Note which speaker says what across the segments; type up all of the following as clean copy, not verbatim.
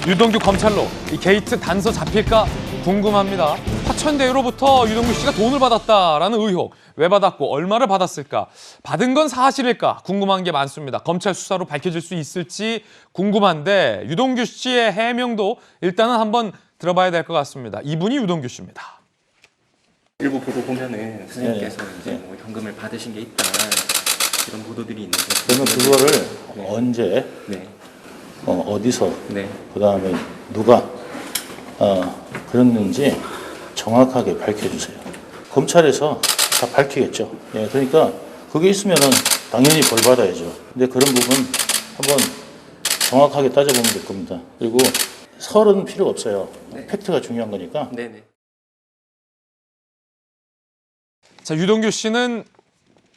Speaker 1: 유동규 검찰로 이 게이트 단서 잡힐까 궁금합니다. 화천대유로부터 유동규 씨가 돈을 받았다라는 의혹, 왜 받았고 얼마를 받았을까? 받은 건 사실일까? 궁금한 게 많습니다. 검찰 수사로 밝혀질 수 있을지 궁금한데 유동규 씨의 해명도 일단은 한번 들어봐야 될 것 같습니다. 이분이 유동규 씨입니다.
Speaker 2: 일부 보도 보면은 선생님께서 이제 뭐 현금을 받으신 게 있다 이런 보도들이 있는데
Speaker 3: 그러면 그거를 언제,
Speaker 2: 네.
Speaker 3: 어디서,
Speaker 2: 네.
Speaker 3: 그다음에 누가 그랬는지 정확하게 밝혀주세요. 검찰에서 다 밝히겠죠. 예, 그러니까 그게 있으면은 당연히 벌 받아야죠. 근데 그런 부분 한번 정확하게 따져보면 될 겁니다. 그리고 설은 필요 없어요.
Speaker 2: 네.
Speaker 3: 팩트가 중요한 거니까.
Speaker 2: 네네.
Speaker 1: 자, 유동규 씨는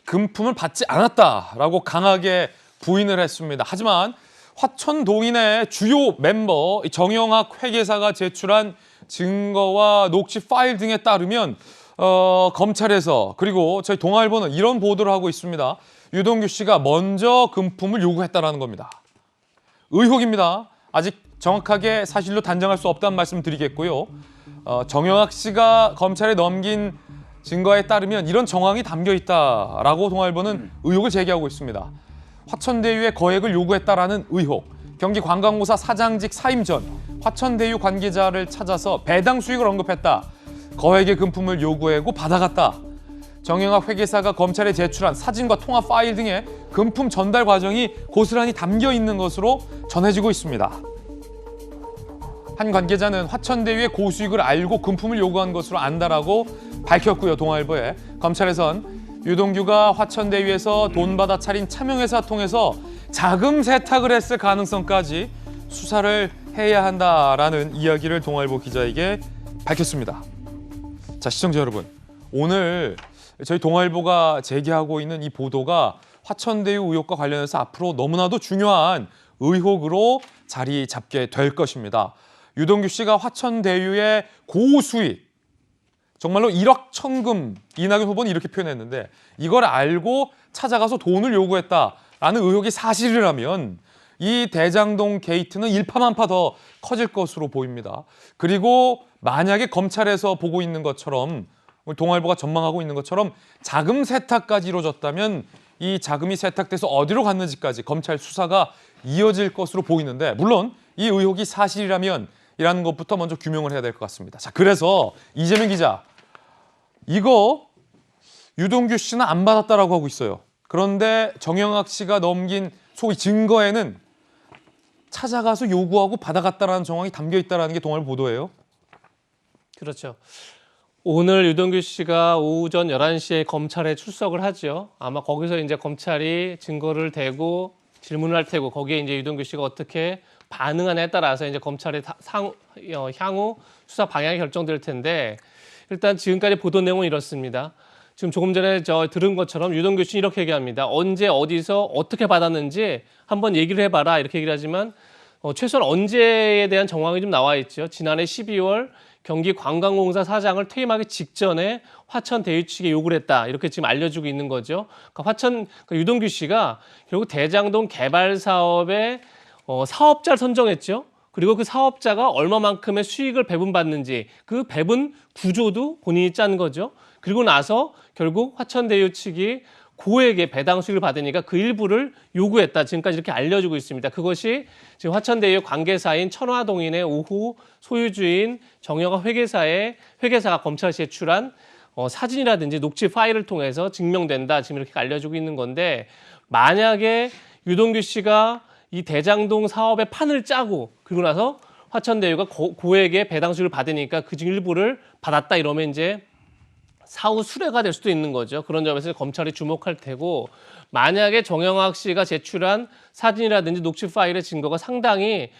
Speaker 1: 금품을 받지 않았다라고 강하게 부인을 했습니다. 하지만 화천동인의 주요 멤버 정영학 회계사가 제출한 증거와 녹취 파일 등에 따르면 검찰에서 그리고 저희 동아일보는 이런 보도를 하고 있습니다. 유동규 씨가 먼저 금품을 요구했다라는 겁니다. 의혹입니다. 아직 정확하게 사실로 단정할 수 없다는 말씀 드리겠고요. 정영학 씨가 검찰에 넘긴 증거에 따르면 이런 정황이 담겨 있다라고 동아일보는 의혹을 제기하고 있습니다. 화천대유의 거액을 요구했다라는 의혹. 경기관광공사 사장직 사임 전 화천대유 관계자를 찾아서 배당 수익을 언급했다. 거액의 금품을 요구하고 받아갔다. 정영학 회계사가 검찰에 제출한 사진과 통화 파일 등의 금품 전달 과정이 고스란히 담겨 있는 것으로 전해지고 있습니다. 한 관계자는 화천대유의 고수익을 알고 금품을 요구한 것으로 안다라고 밝혔고요. 동아일보에 검찰에선 유동규가 화천대유에서 돈 받아 차린 차명회사 통해서 자금 세탁을 했을 가능성까지 수사를 해야 한다라는 이야기를 동아일보 기자에게 밝혔습니다. 자, 시청자 여러분, 오늘 저희 동아일보가 제기하고 있는 이 보도가 화천대유 의혹과 관련해서 앞으로 너무나도 중요한 의혹으로 자리 잡게 될 것입니다. 유동규 씨가 화천대유의 고수익, 정말로 1억 천금, 이낙연 후보는 이렇게 표현했는데 이걸 알고 찾아가서 돈을 요구했다라는 의혹이 사실이라면 이 대장동 게이트는 일파만파 더 커질 것으로 보입니다. 그리고 만약에 검찰에서 보고 있는 것처럼 동아일보가 전망하고 있는 것처럼 자금 세탁까지 이루어졌다면 이 자금이 세탁돼서 어디로 갔는지까지 검찰 수사가 이어질 것으로 보이는데 물론 이 의혹이 사실이라면 이라는 것부터 먼저 규명을 해야 될 것 같습니다. 자, 그래서 이재명 기자, 이거 유동규 씨는 안 받았다라고 하고 있어요. 그런데 정영학 씨가 넘긴 소위 증거에는 찾아가서 요구하고 받아갔다라는 정황이 담겨 있다라는 게 동아일보 보도예요.
Speaker 4: 그렇죠. 오늘 유동규 씨가 오전 11시에 검찰에 출석을 하죠. 아마 거기서 이제 검찰이 증거를 대고 질문을 할 테고 거기에 이제 유동규 씨가 어떻게 반응하냐에 따라서 이제 검찰의 향후 수사 방향이 결정될 텐데 일단 지금까지 보도 내용은 이렇습니다. 지금 조금 전에 들은 것처럼 유동규 씨는 이렇게 얘기합니다. 언제 어디서 어떻게 받았는지 한번 얘기를 해봐라 이렇게 얘기를 하지만 최소한 언제에 대한 정황이 좀 나와 있죠. 지난해 12월 경기관광공사 사장을 퇴임하기 직전에 화천대유 측에 요구를 했다. 이렇게 지금 알려주고 있는 거죠. 그러니까 유동규 씨가 결국 대장동 개발 사업에 사업자를 선정했죠. 그리고 그 사업자가 얼마만큼의 수익을 배분받는지 그 배분 구조도 본인이 짠 거죠. 그리고 나서 결국 화천대유 측이 고액의 배당 수익을 받으니까 그 일부를 요구했다. 지금까지 이렇게 알려주고 있습니다. 그것이 지금 화천대유 관계사인 천화동인의 5호 소유주인 정영학 회계사가 검찰에 제출한 사진이라든지 녹취 파일을 통해서 증명된다. 지금 이렇게 알려주고 있는 건데 만약에 유동규 씨가 이 대장동 사업의 판을 짜고 그리고 나서 화천대유가 고액의 배당 수익을 받으니까 그중 일부를 받았다 이러면 이제 사후 수뢰가 될 수도 있는 거죠. 그런 점에서 검찰이 주목할 테고 만약에 정영학 씨가 제출한 사진이라든지 녹취 파일의 증거가 상당히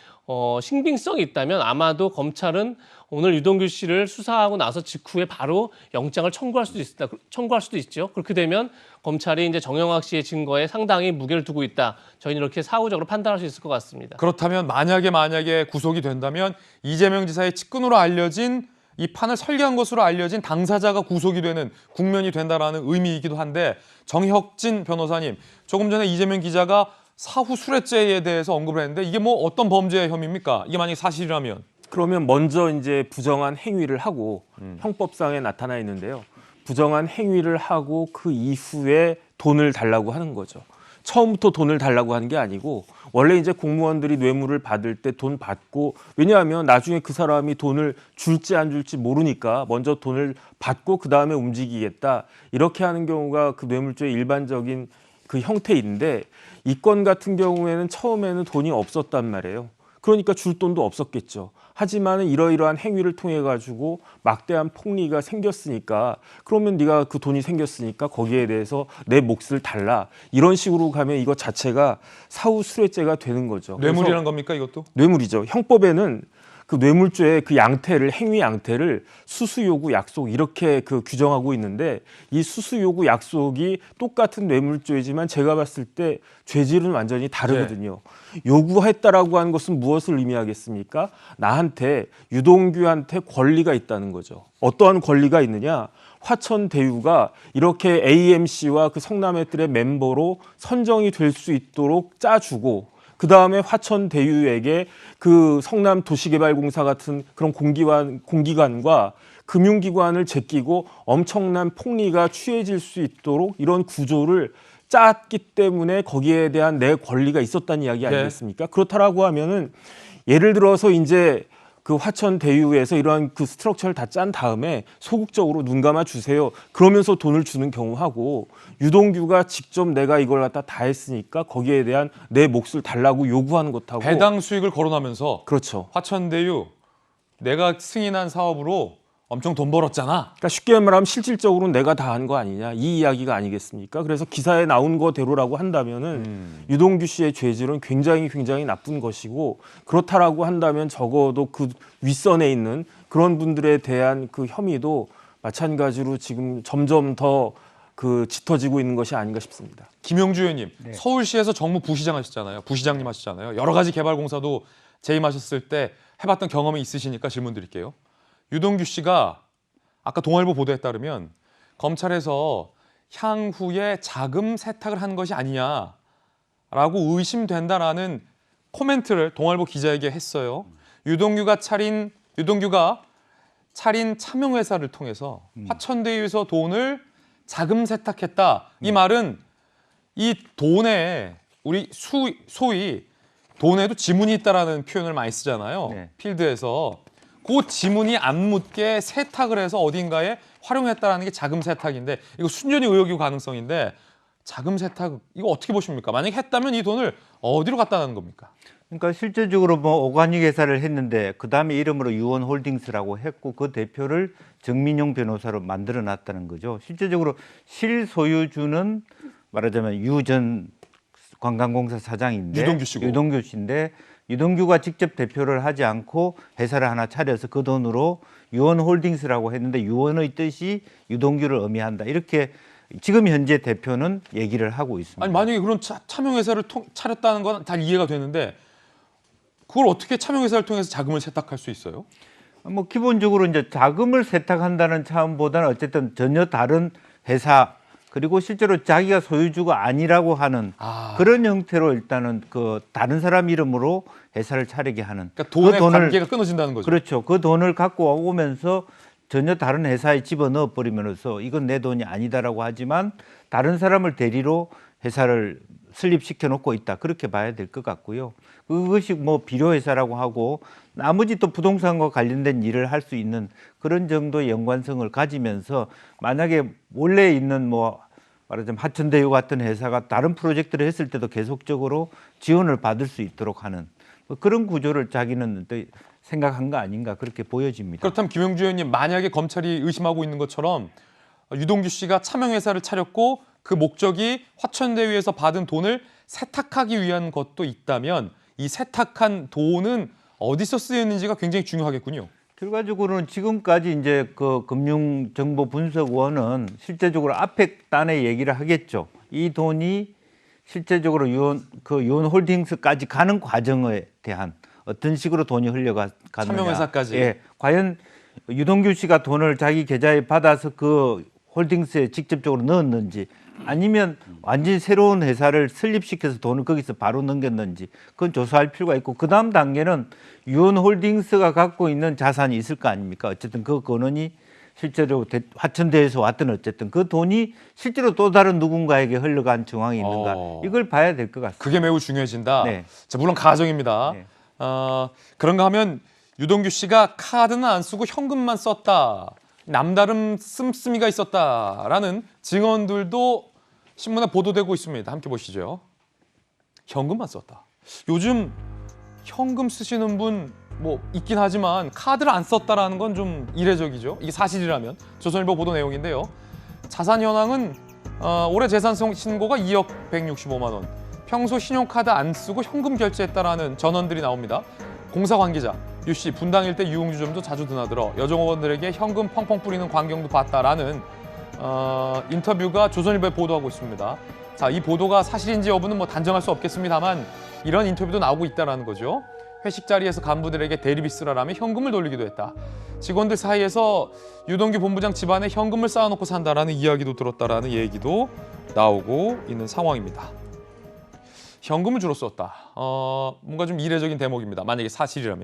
Speaker 4: 신빙성이 있다면 아마도 검찰은 오늘 유동규 씨를 수사하고 나서 직후에 바로 영장을 청구할 수도 있죠. 그렇게 되면 검찰이 이제 정영학 씨의 증거에 상당히 무게를 두고 있다. 저희는 이렇게 사후적으로 판단할 수 있을 것 같습니다.
Speaker 1: 그렇다면 만약에 구속이 된다면 이재명 지사의 측근으로 알려진 이 판을 설계한 것으로 알려진 당사자가 구속이 되는 국면이 된다라는 의미이기도 한데 정혁진 변호사님, 조금 전에 이재명 기자가 사후 수뢰죄에 대해서 언급을 했는데 이게 뭐 어떤 범죄 혐의입니까? 이게 만약에 사실이라면.
Speaker 5: 그러면 먼저 이제 부정한 행위를 하고 형법상에 나타나 있는데요. 부정한 행위를 하고 그 이후에 돈을 달라고 하는 거죠. 처음부터 돈을 달라고 하는 게 아니고 원래 이제 공무원들이 뇌물을 받을 때 돈 받고 왜냐하면 나중에 그 사람이 돈을 줄지 안 줄지 모르니까 먼저 돈을 받고 그 다음에 움직이겠다 이렇게 하는 경우가 그 뇌물죄의 일반적인 그 형태인데 이 건 같은 경우에는 처음에는 돈이 없었단 말이에요. 그러니까 줄 돈도 없었겠죠. 하지만 이러이러한 행위를 통해 가지고 막대한 폭리가 생겼으니까 그러면 네가 그 돈이 생겼으니까 거기에 대해서 내 몫을 달라. 이런 식으로 가면 이거 자체가 사후 수뢰죄가 되는 거죠.
Speaker 1: 뇌물이라는 겁니까 이것도?
Speaker 5: 뇌물이죠. 형법에는 그 뇌물죄의 그 양태를 행위 양태를 수수 요구 약속 이렇게 그 규정하고 있는데 이 수수 요구 약속이 똑같은 뇌물죄이지만 제가 봤을 때 죄질은 완전히 다르거든요. 요구했다라고 하는 것은 무엇을 의미하겠습니까? 나한테 유동규한테 권리가 있다는 거죠. 어떠한 권리가 있느냐? 화천대유가 이렇게 AMC와 그 성남의들의 멤버로 선정이 될 수 있도록 짜주고 그 다음에 화천대유에게 그 성남도시개발공사 같은 그런 공기관과 금융기관을 제끼고 엄청난 폭리가 취해질 수 있도록 이런 구조를 짰기 때문에 거기에 대한 내 권리가 있었다는 이야기 아니겠습니까? 그렇다라고 하면은 예를 들어서 이제 그 화천대유에서 이러한 그 스트럭처를 다 짠 다음에 소극적으로 눈 감아 주세요. 그러면서 돈을 주는 경우하고 유동규가 직접 내가 이걸 갖다 다 했으니까 거기에 대한 내 몫을 달라고 요구하는 것하고
Speaker 1: 배당 수익을 거론하면서
Speaker 5: 그렇죠.
Speaker 1: 화천대유 내가 승인한 사업으로 엄청 돈 벌었잖아.
Speaker 5: 그러니까 쉽게 말하면 실질적으로 내가 다 한 거 아니냐 이 이야기가 아니겠습니까? 그래서 기사에 나온 거대로라고 한다면은 유동규 씨의 죄질은 굉장히 나쁜 것이고 그렇다라고 한다면 적어도 그 윗선에 있는 그런 분들에 대한 그 혐의도 마찬가지로 지금 점점 더 그 짙어지고 있는 것이 아닌가 싶습니다.
Speaker 1: 김영주 의원님, 서울시에서 정무 부시장 하셨잖아요. 부시장님 하시잖아요. 여러 가지 개발공사도 재임하셨을 때 해봤던 경험이 있으시니까 질문 드릴게요. 유동규 씨가 아까 동아일보 보도에 따르면 검찰에서 향후에 자금 세탁을 한 것이 아니냐라고 의심된다라는 코멘트를 동아일보 기자에게 했어요. 유동규가 차린 차명회사를 통해서 화천대유에서 돈을 자금 세탁했다. 이 말은 이 돈에 우리 소위 돈에도 지문이 있다라는 표현을 많이 쓰잖아요.
Speaker 6: 네.
Speaker 1: 필드에서. 그 지문이 안 묻게 세탁을 해서 어딘가에 활용했다라는 게 자금 세탁인데 이거 순전히 의혹이고 가능성인데 자금 세탁 이거 어떻게 보십니까? 만약에 했다면 이 돈을 어디로 갖다 놓는 겁니까?
Speaker 6: 그러니까 실제적으로 뭐 오가닉 회사를 했는데 그 다음에 이름으로 유원홀딩스라고 했고 그 대표를 정민용 변호사로 만들어 놨다는 거죠. 실제적으로 실소유주는 말하자면 유 전 관광공사 사장인데
Speaker 1: 유동규 씨고.
Speaker 6: 유동규 씨인데 유동규가 직접 대표를 하지 않고 회사를 하나 차려서 그 돈으로 유원홀딩스라고 했는데 유원의 뜻이 유동규를 의미한다. 이렇게 지금 현재 대표는 얘기를 하고 있습니다.
Speaker 1: 아니 만약에 그런 차명회사를 차렸다는 건 다 이해가 되는데 그걸 어떻게 차명회사를 통해서 자금을 세탁할 수 있어요?
Speaker 6: 뭐 기본적으로 이제 자금을 세탁한다는 차원보다는 어쨌든 전혀 다른 회사 그리고 실제로 자기가 소유주가 아니라고 하는 그런 형태로 일단은 그 다른 사람 이름으로 회사를 차리게 하는
Speaker 1: 그러니까 돈의
Speaker 6: 그 돈을
Speaker 1: 관계가 끊어진다는 거죠.
Speaker 6: 그렇죠. 그 돈을 갖고 오면서 전혀 다른 회사에 집어넣어 버리면서 이건 내 돈이 아니다라고 하지만 다른 사람을 대리로 회사를 설립시켜 놓고 있다. 그렇게 봐야 될 것 같고요. 그것이 뭐 비료회사라고 하고 나머지 또 부동산과 관련된 일을 할 수 있는 그런 정도의 연관성을 가지면서 만약에 원래 있는 뭐 말하자면 화천대유 같은 회사가 다른 프로젝트를 했을 때도 계속적으로 지원을 받을 수 있도록 하는 뭐 그런 구조를 자기는 또 생각한 거 아닌가 그렇게 보여집니다.
Speaker 1: 그렇다면 김영주 의원님 만약에 검찰이 의심하고 있는 것처럼 유동규 씨가 차명회사를 차렸고 그 목적이 화천대유에서 받은 돈을 세탁하기 위한 것도 있다면 이 세탁한 돈은 어디서 쓰였는지가 굉장히 중요하겠군요.
Speaker 6: 결과적으로는 지금까지 이제 그 금융정보분석원은 실제적으로 앞에 단에 얘기를 하겠죠. 이 돈이 실제적으로 유원홀딩스까지 가는 과정에 대한 어떤 식으로 돈이 흘러가느냐.
Speaker 1: 차명회사까지.
Speaker 6: 예, 과연 유동규 씨가 돈을 자기 계좌에 받아서 그 홀딩스에 직접적으로 넣었는지 아니면 완전히 새로운 회사를 설립시켜서 돈을 거기서 바로 넘겼는지 그건 조사할 필요가 있고 그 다음 단계는 유원홀딩스가 갖고 있는 자산이 있을 거 아닙니까? 어쨌든 그 권한이 실제로 화천대에서 왔든 어쨌든 그 돈이 실제로 또 다른 누군가에게 흘러간 정황이 있는가 이걸 봐야 될 것 같습니다.
Speaker 1: 그게 매우 중요해진다.
Speaker 6: 네.
Speaker 1: 자, 물론 가정입니다.
Speaker 6: 네.
Speaker 1: 그런가 하면 유동규 씨가 카드는 안 쓰고 현금만 썼다. 남다른 씀씀이가 있었다라는 증언들도 신문에 보도되고 있습니다. 함께 보시죠. 현금만 썼다. 요즘 현금 쓰시는 분 뭐 있긴 하지만 카드를 안 썼다라는 건 좀 이례적이죠. 이게 사실이라면. 조선일보 보도 내용인데요. 자산 현황은 올해 재산 신고가 2억 165만 원. 평소 신용카드 안 쓰고 현금 결제했다라는 전원들이 나옵니다. 공사 관계자 유 씨 분당 일대 유흥주점도 자주 드나들어 여종업원들에게 현금 펑펑 뿌리는 광경도 봤다라는 인터뷰가 조선일보에 보도하고 있습니다. 자, 이 보도가 사실인지 여부는 뭐 단정할 수 없겠습니다만 이런 인터뷰도 나오고 있다라는 거죠. 회식 자리에서 간부들에게 대리비 쓰라라며 현금을 돌리기도 했다. 직원들 사이에서 유동규 본부장 집안에 현금을 쌓아놓고 산다라는 이야기도 들었다라는 얘기도 나오고 있는 상황입니다. 현금을 주로 썼다. 뭔가 좀 이례적인 대목입니다. 만약에 사실이라면.